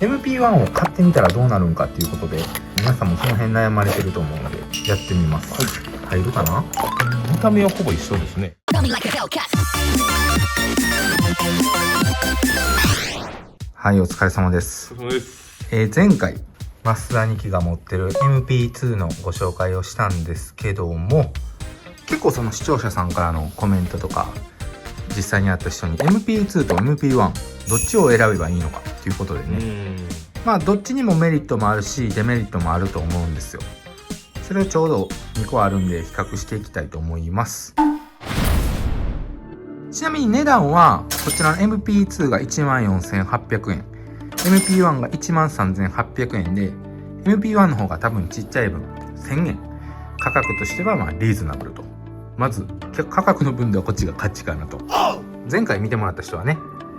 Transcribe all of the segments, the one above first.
MP1 を買ってみたらどうなるんかっていうことで、皆さんもその辺悩まれてると思うのでやってみます。入るかな。見た目はほぼ一緒ですね。はい、お疲れ様です。そうです。前回増田2期が持ってる MP2 のご紹介をしたんですけども、結構その視聴者さんからのコメントとか、実際にあった人に MP2 と MP1 どっちを選べばいいのかっていうことでね、まあどっちにもメリットもあるしデメリットもあると思うんですよ。それをちょうど2個あるんで比較していきたいと思います。ちなみに値段はこちらの MP2 が 14,800 円、 MP1 が 13,800 円で、 MP1 の方が多分ちっちゃい分1000円価格としてはまあリーズナブルと。まず価格の分ではこっちが勝ちかなと。前回見てもらった人はね、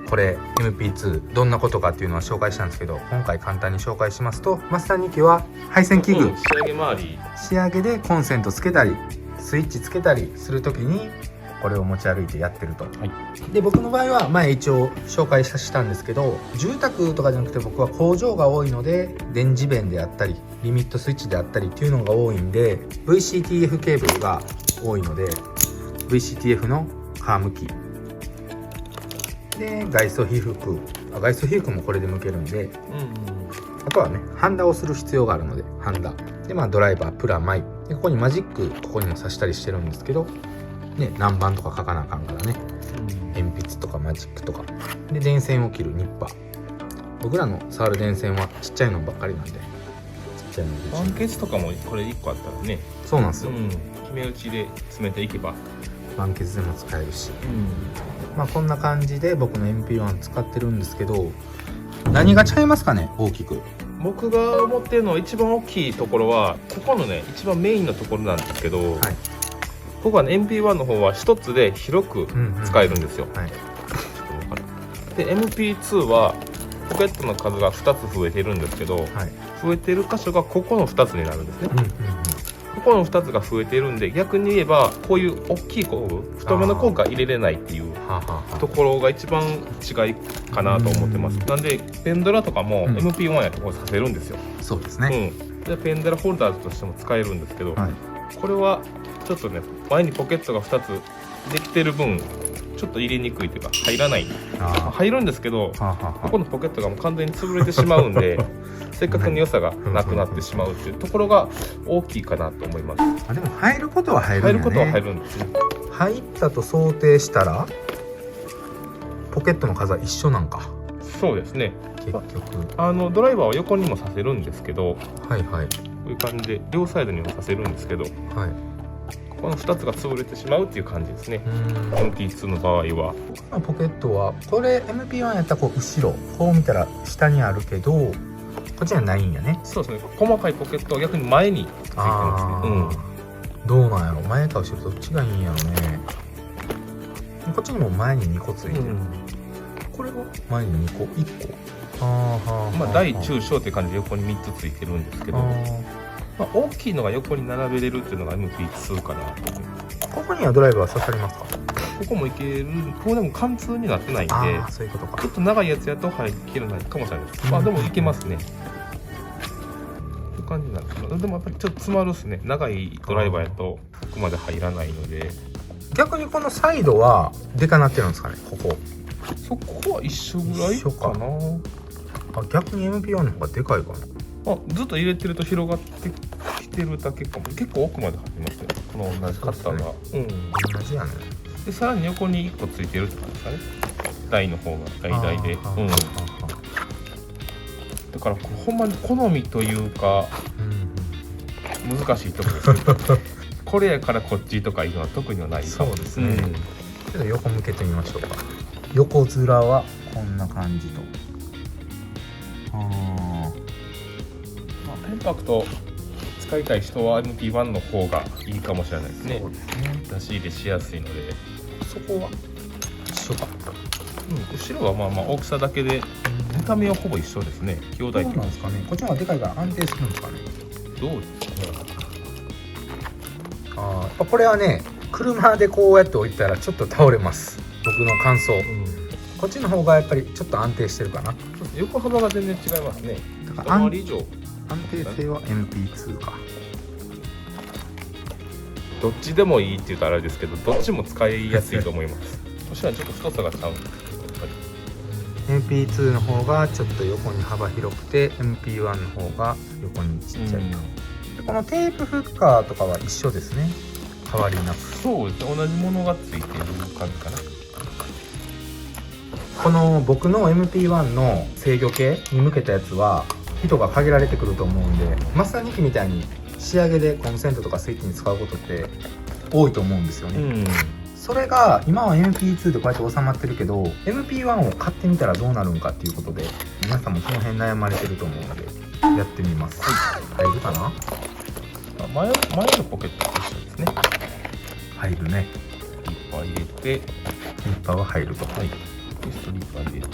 これ MP2 どんなことかっていうのは紹介したんですけど、今回簡単に紹介しますと、マスター2期は配線器具、仕上げでコンセントつけたりスイッチつけたりするときにこれを持ち歩いてやってると、で僕の場合は前一応紹介したんですけど、住宅とかじゃなくて僕は工場が多いので電磁弁であったりリミットスイッチであったりっていうのが多いんで VCTF ケーブルが多いので VCTF の皮むきで外装被覆、外装被覆もこれで向けるんで、あとはねハンダをする必要があるのでハンダで、まあドライバープラマイで、ここにマジックここにも刺したりしてるんですけどね、何番とか書かなあかんからね、鉛筆とかマジックとかで、電線を切るニッパー、僕らの触る電線はちっちゃいのばっかりなんで、ちっちゃいのでバンケツとかもこれ1個あったらね、そうなんですよ、決め打ちで詰めていけばバンケツでも使えるし、まあこんな感じで僕の MP1 使ってるんですけど、何がちゃいますかね、大きく。僕が思ってるのは一番大きいところはここのね一番メインのところなんですけど、ここはね MP1 の方は一つで広く使えるんですよ。で MP2 はポケットの数が2つ増えてるんですけど、増えてる箇所がここの2つになるんですね。ここの2つが増えてるんで、逆に言えばこういう大きい工具、太めの工具が入れれないっていうところが一番違いかなと思ってます。なんでペンドラとかも MP1 やとこうさせるんですよ。そうですね、でペンドラホルダーとしても使えるんですけど、これはちょっとね前にポケットが2つできてる分ちょっと入れにくいというか入らない、入るんですけどここのポケットがもう完全に潰れてしまうんでせっかくの良さがなくなってしまうっていうところが大きいかなと思います。でも入ることは入るんだね。入ることは入るんですね。入ったと想定したらポケットの数は一緒なんか。そうですね、結局ドライバーは横にもさせるんですけど、こういう感じで両サイドにもさせるんですけど、ここの2つが潰れてしまうっていう感じですね。MP2 の場合はポケットはこれ MP1 やったらこう後ろこう見たら下にあるけどこっちにはないんやね。そうですね、細かいポケットは逆に前についてますね。どうなんやろ、前か後ろどっちがいいんやろね。こっちにも前に2個ついてる、これは前に2個1個、まあ大中小っていう感じで横に3つついてるんですけど、まあ、大きいのが横に並べれるっていうのが MP2 かなと思います。ここにはドライバー刺さりますか。ここもいける。ここでも貫通になってないんで、そういうことか。ちょっと長いやつやと入りきれないかもしれないです。まあでもいけますね。という感じなんですけど、でもやっぱりちょっと詰まるっすね。長いドライバーやとここまで入らないので。逆にこのサイドはでかなってるんですかね、ここ。そこは一緒ぐらいかな。逆に MP1 の方がでかいかな。ずっと入れてると広がってきてるだけかも。結構奥まで入ってますね、この同じカッターが。同じやね。でさらに横に1個ついてるって感じですかね、台の方が大で。だからほんまに好みというか、難しいところですねこれやからこっちとかいうのは特にはないかも。そうですね、ちょっと横向けてみましょうか。横面はこんな感じと。インパクト使いたい人は MP1 の方がいいかもしれないですね。出し入れしやすいので。そこは一緒か。後ろはまあ大きさだけで見た目はほぼ一緒ですね。兄弟なんですかね。こっちの方がでかいから安定するんですかね。どうですかね。これはね車でこうやって置いたらちょっと倒れます、僕の感想。こっちの方がやっぱりちょっと安定してるかな。横幅が全然違いますね。だから2回り以上。安定性は MP2 か。どっちでもいいって言うとあれですけど、どっちも使いやすいと思います。そしたらちょっと太さがちゃうんですけど、やっぱり MP2 の方がちょっと横に幅広くて MP1 の方が横にちっちゃいと、このテープフッカーとかは一緒ですね、変わりなく。そうですね、同じものがついてる感じかな。この僕の MP1 の制御系に向けたやつは糸が限られてくると思うんで、マスター2機みたいに仕上げでコンセントとかスイッチに使うことって多いと思うんですよね、それが今は MP2 でこうやって収まってるけど MP1 を買ってみたらどうなるんかっていうことで、皆さんもその辺悩まれてると思うのでやってみます。入るかな。前のポケットと一緒ですね。入るね。ストリッパー入れて、ストリッパーが入ると。はい。でストリッパー入れて、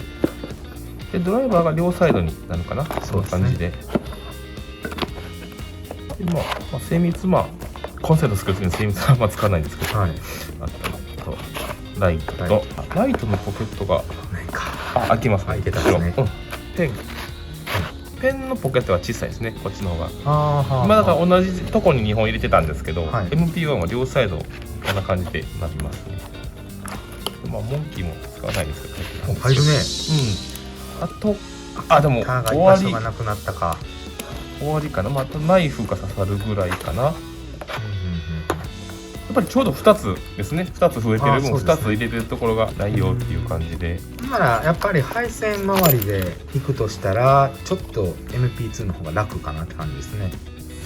でドライバーが両サイドになるかな。そんな感じで。でまあ精密、コンセント作る時に精密は使わないんですけど、はい、あとライトとライトのポケットがないか。開きますね。開いてたね。ペンのポケットは小さいですね、こっちの方が。今だから同じとこに2本入れてたんですけど、はい、MP1 は両サイドこんな感じでなりますね。モンキーも使わないですけど入るね。でも終わりがなくなったか。終わりかな。ナイフが刺さるぐらいかな。やっぱりちょうど2つですね。2つ増えてる分2つ入れてるところがないよっていう感じで。だからやっぱり配線周りで行くとしたらちょっと MP2 の方が楽かなって感じですね。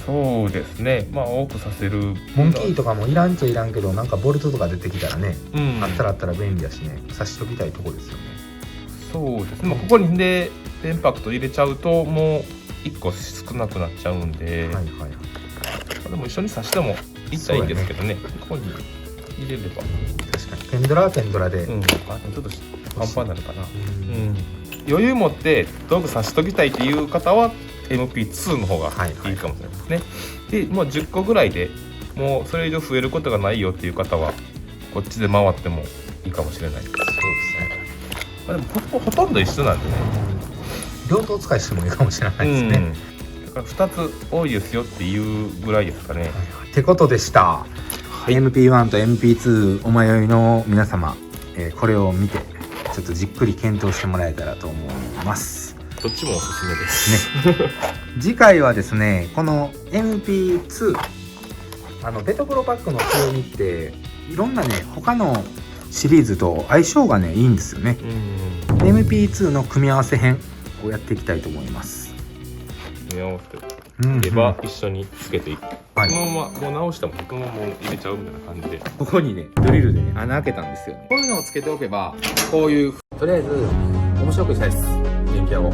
そうですね。多くさせるモンキーとかもいらんっちゃいらんけど、なんかボルトとか出てきたらね、あったら便利だしね、差しときたいとこですよね。そうですね。ここにでペンパクト入れちゃうともう1個少なくなっちゃうんで、でも一緒に刺してもいっちゃいいんですけどね。ここに入れれば確かにペンドラはペンドラで、ちょっとパンパンになるかな。余裕持って道具刺しときたいっていう方は MP2 の方がいいかもしれないですね。でもう10個ぐらいでもうそれ以上増えることがないよっていう方はこっちで回ってもいいかもしれないです。そうですね。でもほとんど一緒なんでね、両方使いしてもいいかもしれないですね。だから2つ多いですよっていうぐらいですかね。ってことでした。MP1 と MP2 お迷いの皆様、これを見てちょっとじっくり検討してもらえたらと思います。どっちもおすすめですね。次回はですね、この MP2 ベトプロパックの強みっていろんなね他のシリーズと相性がねいいんですよね。MP2 の組み合わせ編をやっていきたいと思います。組み合わせてレバー一緒につけていく、このままもう直してもこのまま入れちゃうみたいな感じで、ここにねドリルでね穴開けたんですよね。こういうのをつけておけば、こういうとりあえず面白くしたいです、電気屋を。